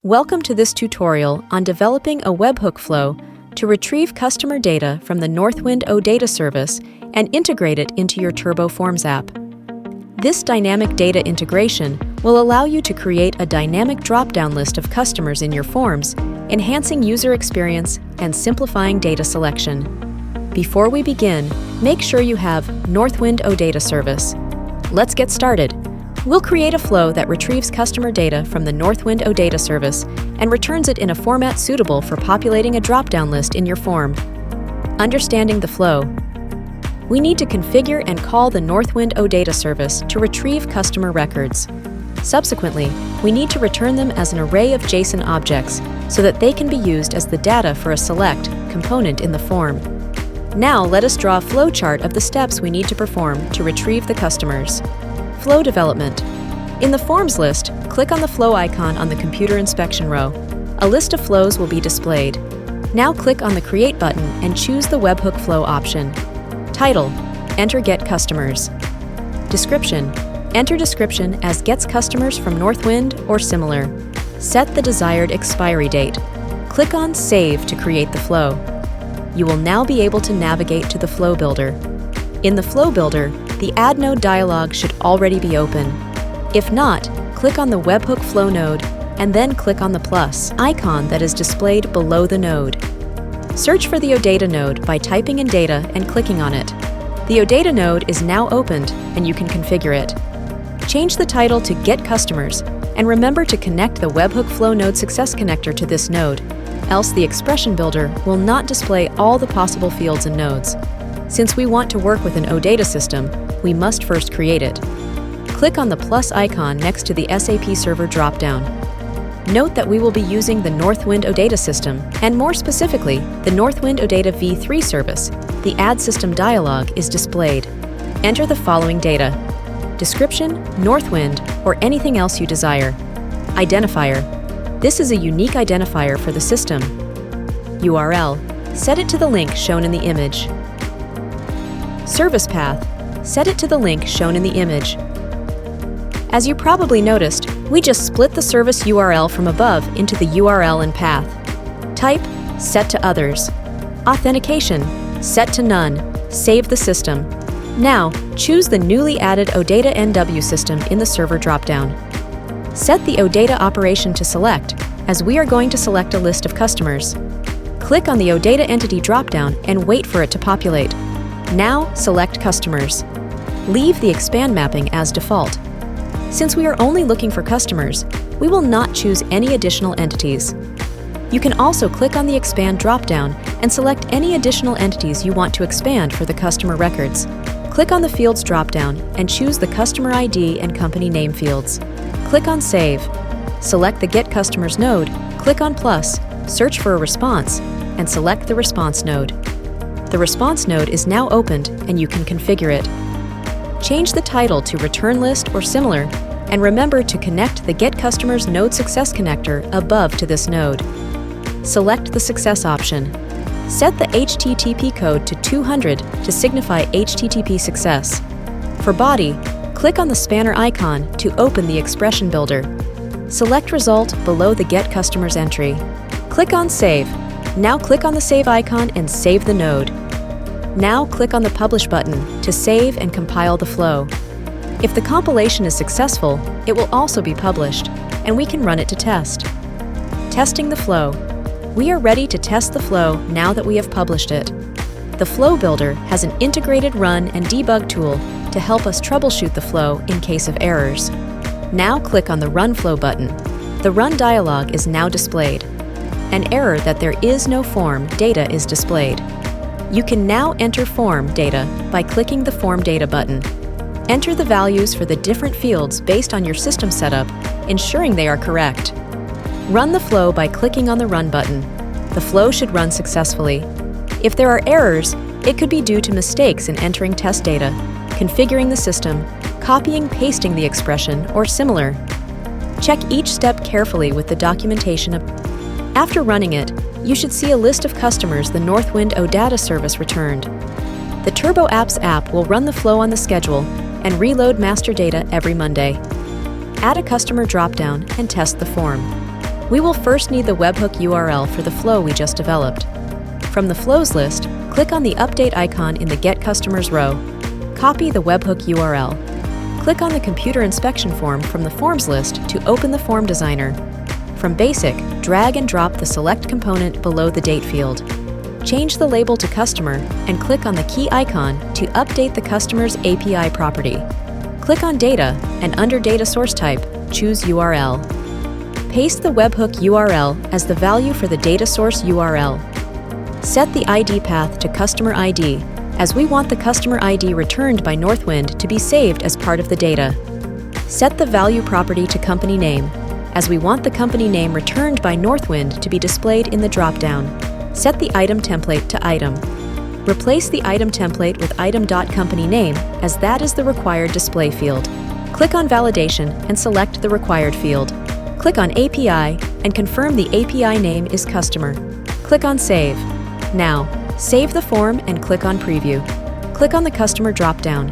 Welcome to this tutorial on developing a webhook flow to retrieve customer data from the Northwind OData service and integrate it into your Turbo Forms app. This dynamic data integration will allow you to create a dynamic drop-down list of customers in your forms, enhancing user experience and simplifying data selection. Before we begin, make sure you have Northwind OData service. Let's get started. We'll create a flow that retrieves customer data from the Northwind OData service and returns it in a format suitable for populating a drop-down list in your form. Understanding the flow. We need to configure and call the Northwind OData service to retrieve customer records. Subsequently, we need to return them as an array of JSON objects so that they can be used as the data for a select component in the form. Now let us draw a flowchart of the steps we need to perform to retrieve the customers. Flow development. In the Forms list, click on the flow icon on the computer inspection row. A list of flows will be displayed. Now click on the Create button and choose the Webhook Flow option. Title: enter Get Customers. Description: enter description as gets customers from Northwind or similar. Set the desired expiry date. Click on Save to create the flow. You will now be able to navigate to the Flow Builder. In the Flow Builder, the Add Node dialog should already be open. If not, click on the Webhook Flow node and then click on the plus icon that is displayed below the node. Search for the OData node by typing in data and clicking on it. The OData node is now opened and you can configure it. Change the title to Get Customers and remember to connect the Webhook Flow node success connector to this node, else the expression builder will not display all the possible fields and nodes. Since we want to work with an OData system, we must first create it. Click on the plus icon next to the SAP Server dropdown. Note that we will be using the Northwind OData system, and more specifically, the Northwind OData v3 service. The Add System dialog is displayed. Enter the following data: description, Northwind, or anything else you desire. Identifier: this is a unique identifier for the system. URL: set it to the link shown in the image. Service path: set it to the link shown in the image. As you probably noticed, we just split the service URL from above into the URL and path. Type: set to others. Authentication: set to none. Save the system. Now, choose the newly added OData NW system in the server dropdown. Set the OData operation to select, as we are going to select a list of customers. Click on the OData entity dropdown and wait for it to populate. Now select Customers. Leave the expand mapping as default. Since we are only looking for customers, we will not choose any additional entities. You can also click on the Expand dropdown and select any additional entities you want to expand for the customer records. Click on the Fields dropdown and choose the Customer ID and Company Name fields. Click on Save. Select the Get Customers node, click on plus, search for a response, and select the Response node. The Response node is now opened and you can configure it. Change the title to Return List or similar, and remember to connect the Get Customers node success connector above to this node. Select the Success option. Set the HTTP code to 200 to signify HTTP success. For body, click on the spanner icon to open the expression builder. Select Result below the Get Customers entry. Click on Save. Now click on the Save icon and save the node. Now click on the Publish button to save and compile the flow. If the compilation is successful, it will also be published, and we can run it to test. Testing the flow. We are ready to test the flow now that we have published it. The Flow Builder has an integrated run and debug tool to help us troubleshoot the flow in case of errors. Now click on the Run Flow button. The Run dialog is now displayed. An error that there is no form data is displayed. You can now enter form data by clicking the Form Data button. Enter the values for the different fields based on your system setup, ensuring they are correct. Run the flow by clicking on the Run button. The flow should run successfully. If there are errors, it could be due to mistakes in entering test data, configuring the system, copying, pasting the expression, or similar. Check each step carefully with the documentation. After running it, you should see a list of customers the Northwind OData service returned. The Turbo Apps app will run the flow on the schedule and reload master data every Monday. Add a customer dropdown and test the form. We will first need the webhook URL for the flow we just developed. From the flows list, click on the update icon in the Get Customers row. Copy the webhook URL. Click on the computer inspection form from the forms list to open the form designer. From Basic, drag and drop the select component below the date field. Change the label to Customer and click on the key icon to update the customer's API property. Click on Data and under Data Source Type, choose URL. Paste the webhook URL as the value for the data source URL. Set the ID path to Customer ID, as we want the customer ID returned by Northwind to be saved as part of the data. Set the value property to Company Name, as we want the company name returned by Northwind to be displayed in the dropdown. Set the item template to Item. Replace the item template with item.companyname, as that is the required display field. Click on Validation and select the required field. Click on API and confirm the API name is Customer. Click on Save. Now, save the form and click on Preview. Click on the Customer dropdown.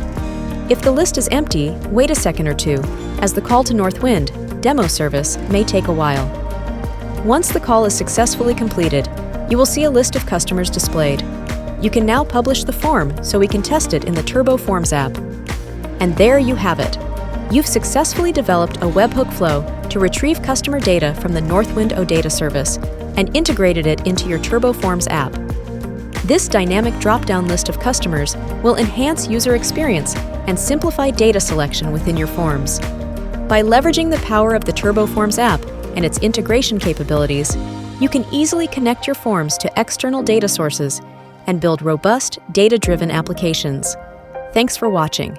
If the list is empty, wait a second or two, as the call to Northwind demo service may take a while. Once the call is successfully completed, you will see a list of customers displayed. You can now publish the form so we can test it in the Turbo Forms app. And there you have it. You've successfully developed a webhook flow to retrieve customer data from the Northwind OData service and integrated it into your Turbo Forms app. This dynamic drop-down list of customers will enhance user experience and simplify data selection within your forms. By leveraging the power of the Turbo Forms app and its integration capabilities, you can easily connect your forms to external data sources and build robust, data-driven applications. Thanks for watching.